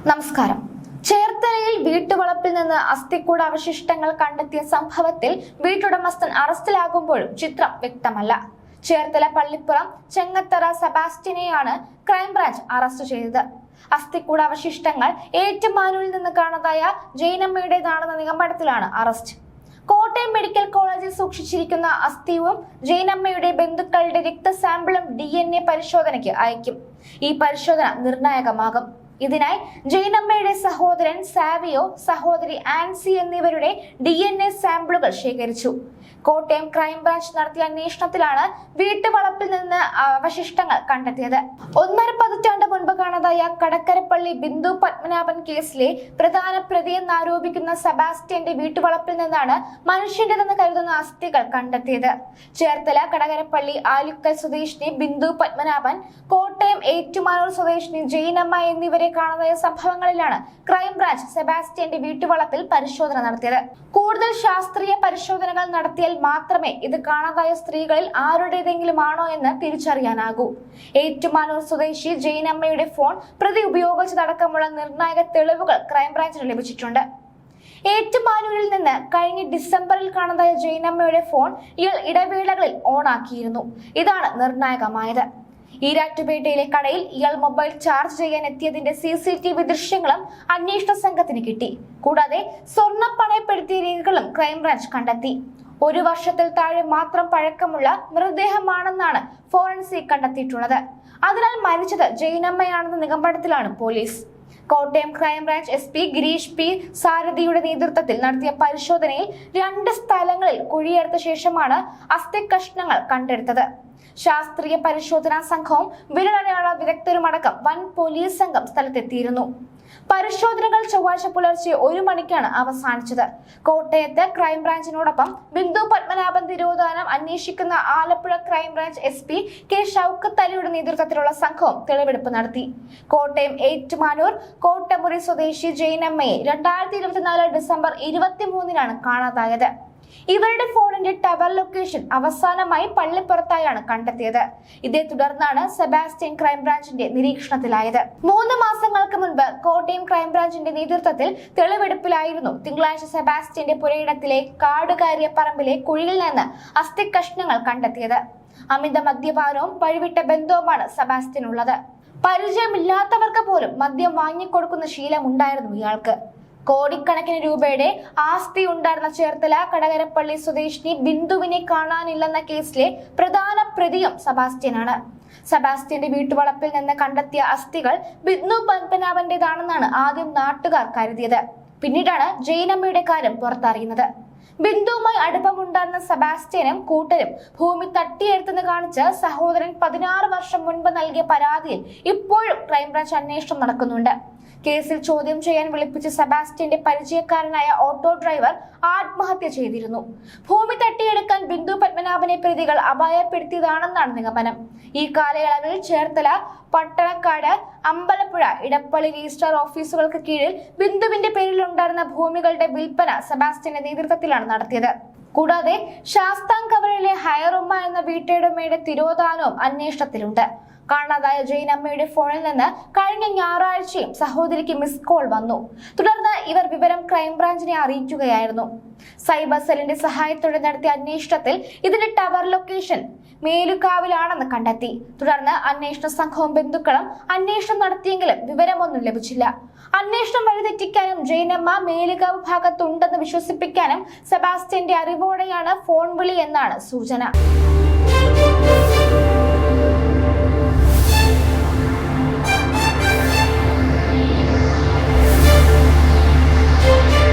നമസ്കാരം. ചേർത്തലയിൽ വീട്ടുവളപ്പിൽ നിന്ന് അസ്ഥിക്കൂട അവശിഷ്ടങ്ങൾ കണ്ടെത്തിയ സംഭവത്തിൽ വീട്ടുടമസ്ഥൻ അറസ്റ്റിലാകുമ്പോഴും ചിത്രം വ്യക്തമല്ല. ചേർത്തല പള്ളിപ്പുറം ചെങ്ങത്തറ സെബാസ്റ്റ്യനെയാണ് ക്രൈംബ്രാഞ്ച് അറസ്റ്റ് ചെയ്തത്. അസ്ഥിക്കൂട അവശിഷ്ടങ്ങൾ ഏറ്റുമാനൂരിൽ നിന്ന് കാണാതായ ജൈനമ്മയുടേതാണെന്ന നിഗമനത്തിലാണ് അറസ്റ്റ്. കോട്ടയം മെഡിക്കൽ കോളേജിൽ സൂക്ഷിച്ചിരിക്കുന്ന അസ്ഥിയും ജൈനമ്മയുടെ ബന്ധുക്കളുടെ രക്തസാമ്പിളും DNA പരിശോധനയ്ക്ക് അയക്കും. ഈ പരിശോധന നിർണായകമാകും. ഇതിനായി ജൈനമ്മയുടെ സഹോദരൻ സാവിയോ, സഹോദരി ആൻസി എന്നിവരുടെ DNA സാമ്പിളുകൾ ശേഖരിച്ചു. കോട്ടയം ക്രൈംബ്രാഞ്ച് നടത്തിയ അന്വേഷണത്തിലാണ് വീട്ടുവളപ്പിൽ നിന്ന് അവശിഷ്ടങ്ങൾ കണ്ടെത്തിയത്. 1.5 പതിറ്റാണ്ട് മുൻപ് കാണാതായ കടക്കരപ്പള്ളി ബിന്ദു പത്മനാഭൻ കേസിലെ പ്രധാന പ്രതിയെന്നാരോപിക്കുന്ന സെബാസ്റ്റ്യന്റെ വീട്ടുവളപ്പിൽ നിന്നാണ് മനുഷ്യന്റേതെന്ന് കരുതുന്ന അസ്ഥികൾ കണ്ടെത്തിയത്. ചേർത്തല കടകരപ്പള്ളി ആലുക്കൽ സ്വദേശിനി ബിന്ദു പത്മനാഭൻ, കോട്ടയം ഏറ്റുമാനൂർ സ്വദേശിനി ജൈനമ്മ എന്നിവരെ കാണാതായ സംഭവങ്ങളിലാണ് ക്രൈംബ്രാഞ്ച് സെബാസ്റ്റ്യന്റെ വീട്ടുവളപ്പിൽ പരിശോധന നടത്തിയത്. കൂടുതൽ ശാസ്ത്രീയ പരിശോധനകൾ നടത്തിയാൽ മാത്രമേ ഇത് കാണാതായ സ്ത്രീകളിൽ ആരുടേതെങ്കിലും ആണോ എന്ന് തിരിച്ചറിയാനാകൂ. ഏറ്റുമാനൂർ സ്വദേശി ജൈനമ്മയുടെ ഫോൺ പ്രതി ഉപയോഗിച്ചതടക്കമുള്ള നിർണായക തെളിവുകൾ ക്രൈംബ്രാഞ്ചിന് ലഭിച്ചിട്ടുണ്ട്. ഏറ്റുമാനൂരിൽ നിന്ന് കഴിഞ്ഞ ഡിസംബറിൽ കാണാതായ ജൈനമ്മയുടെ ഫോൺ ഇയാൾ ഇടവേളകളിൽ ഓണാക്കിയിരുന്നു. ഇതാണ് നിർണായകമായത്. ഈരാറ്റുപേട്ടയിലെ കടയിൽ ഇയാൾ മൊബൈൽ ചാർജ് ചെയ്യാൻ എത്തിയതിന്റെ CCTV ദൃശ്യങ്ങളും അന്വേഷണ സംഘത്തിന് കിട്ടി. കൂടാതെ സ്വർണം പണയപ്പെടുത്തിയ രേഖകളും ക്രൈംബ്രാഞ്ച് കണ്ടെത്തി. 1 വർഷത്തിൽ താഴെ മാത്രം പഴക്കമുള്ള മൃതദേഹമാണെന്നാണ് ഫോറൻസിക് കണ്ടെത്തിയിട്ടുള്ളത്. അതിനാൽ മരിച്ചത് ജൈനമ്മയാണെന്ന നിഗമനത്തിലാണ് പോലീസ്. Kottayam crime branch SP Girish P സാരഥിയുടെ നേതൃത്വത്തിൽ നടത്തിയ പരിശോധനയിൽ 2 സ്ഥലങ്ങളിൽ കുഴിയെടുത്ത ശേഷമാണ് അസ്ഥി കഷ്ണങ്ങൾ കണ്ടെടുത്തത്. ശാസ്ത്രീയ പരിശോധനാ സംഘവും വിരലടയാള വിദഗ്ധരുമടക്കം വൻ പോലീസ് സംഘം സ്ഥലത്തെത്തിയിരുന്നു. പരിശോധനകൾ ചൊവ്വാഴ്ച പുലർച്ചെ 1 മണിക്കാണ് അവസാനിച്ചത്. കോട്ടയത്ത് ക്രൈംബ്രാഞ്ചിനോടൊപ്പം ബിന്ദു പത്മനാഭൻ തിരോധാനം അന്വേഷിക്കുന്ന Alappuzha crime branch SP K Shoukath അലിയുടെ നേതൃത്വത്തിലുള്ള സംഘവും തെളിവെടുപ്പ് നടത്തി. കോട്ടയം ഏറ്റുമാനൂർ കോട്ടമുറി സ്വദേശി ജൈനമ്മയെ 2024 ഡിസംബർ 23-നാണ് കാണാതായത്. ഇവരുടെ ഫോണിന്റെ ടവർ ലൊക്കേഷൻ അവസാനമായി പള്ളിപ്പുറത്തായാണ് കണ്ടെത്തിയത്. ഇതേ തുടർന്നാണ് സെബാസ്റ്റ്യൻ ക്രൈംബ്രാഞ്ചിന്റെ നിരീക്ഷണത്തിലായത്. 3 മാസങ്ങൾക്ക് മുൻപ് കോട്ടയം ക്രൈംബ്രാഞ്ചിന്റെ നേതൃത്വത്തിൽ തെളിവെടുപ്പിലായിരുന്നു തിങ്കളാഴ്ച സെബാസ്റ്റ്യന്റെ പുരയിടത്തിലെ കാടുകാരിയ പറമ്പിലെ കുഴിയിൽ നിന്ന് അസ്ഥി കഷ്ണങ്ങൾ കണ്ടെത്തിയത്. അമിത മദ്യപാനവും വഴിവിട്ട ബന്ധവുമാണ് സെബാസ്റ്റ്യനുള്ളത്. പരിചയമില്ലാത്തവർക്ക് പോലും മദ്യം വാങ്ങിക്കൊടുക്കുന്ന ശീലം ഉണ്ടായിരുന്നു ഇയാൾക്ക്. കോടിക്കണക്കിന് രൂപയുടെ ആസ്തി ഉണ്ടായിരുന്ന ചേർത്തല കടകരപ്പള്ളി സ്വദേശിനി ബിന്ദുവിനെ കാണാനില്ലെന്ന കേസിലെ പ്രധാന പ്രതിയും സെബാസ്റ്റ്യനാണ്. സെബാസ്റ്റ്യന്റെ വീട്ടുവളപ്പിൽ നിന്ന് കണ്ടെത്തിയ അസ്ഥികൾ ബിന്ദു പത്മനാഭന്റേതാണെന്നാണ് ആദ്യം നാട്ടുകാർ കരുതിയത്. പിന്നീടാണ് ജൈനമ്മയുടെ കാര്യം പുറത്തറിയുന്നത്. ബിന്ദുവുമായി അടുപ്പമുണ്ടായിരുന്ന സെബാസ്റ്റ്യനും കൂട്ടരും ഭൂമി തട്ടിയെടുത്തെന്ന് കാണിച്ച് സഹോദരൻ 16 വർഷം മുൻപ് നൽകിയ പരാതിയിൽ ഇപ്പോഴും ക്രൈംബ്രാഞ്ച് അന്വേഷണം നടക്കുന്നുണ്ട്. കേസിൽ ചോദ്യം ചെയ്യാൻ വിളിപ്പിച്ച സെബാസ്റ്റ്യന്റെ പരിചയക്കാരനായ ഓട്ടോ ഡ്രൈവർ ആത്മഹത്യ ചെയ്തിരുന്നു. ഭൂമി തട്ടിയെടുക്കാൻ ബിന്ദു പത്മനാഭനെ പ്രതികൾ അപായപ്പെടുത്തിയതാണെന്നാണ് നിഗമനം. ഈ കാലയളവിൽ ചേർത്തല, പട്ടണക്കാട്, അമ്പലപ്പുഴ, ഇടപ്പള്ളി രജിസ്ട്രാർ ഓഫീസുകൾക്ക് കീഴിൽ ബിന്ദുവിന്റെ പേരിൽ ഉണ്ടായിരുന്ന ഭൂമികളുടെ വിൽപ്പന സെബാസ്റ്റ്യന്റെ നേതൃത്വത്തിലാണ് നടത്തിയത്. കൂടാതെ ശാസ്താംകവലിലെ ഹയറുമ്മ എന്ന വീട്ടുടമയുടെ തിരോധാനവും അന്വേഷണത്തിലുണ്ട്. കാണാതായ ജൈനമ്മയുടെ ഫോണിൽ നിന്ന് കഴിഞ്ഞ ഞായറാഴ്ചയും സഹോദരിക്ക് മിസ് കോൾ വന്നു. തുടർന്ന് ഇവർ വിവരം ക്രൈംബ്രാഞ്ചിനെ അറിയിക്കുകയായിരുന്നു. സൈബർ സെല്ലിന്റെ സഹായത്തോടെ നടത്തിയ അന്വേഷണത്തിൽ ഇതിന്റെ ടവർ ലൊക്കേഷൻ മേലുകാവിലാണെന്ന് കണ്ടെത്തി. തുടർന്ന് അന്വേഷണ സംഘവും ബന്ധുക്കളും അന്വേഷണം നടത്തിയെങ്കിലും വിവരമൊന്നും ലഭിച്ചില്ല. അന്വേഷണം വഴിതെറ്റിക്കാനും ജൈനമ്മ മേലുകാവ് ഭാഗത്തുണ്ടെന്ന് വിശ്വസിപ്പിക്കാനും സെബാസ്റ്റ്യന്റെ അറിവോടെയാണ് ഫോൺ വിളി എന്നാണ് സൂചന.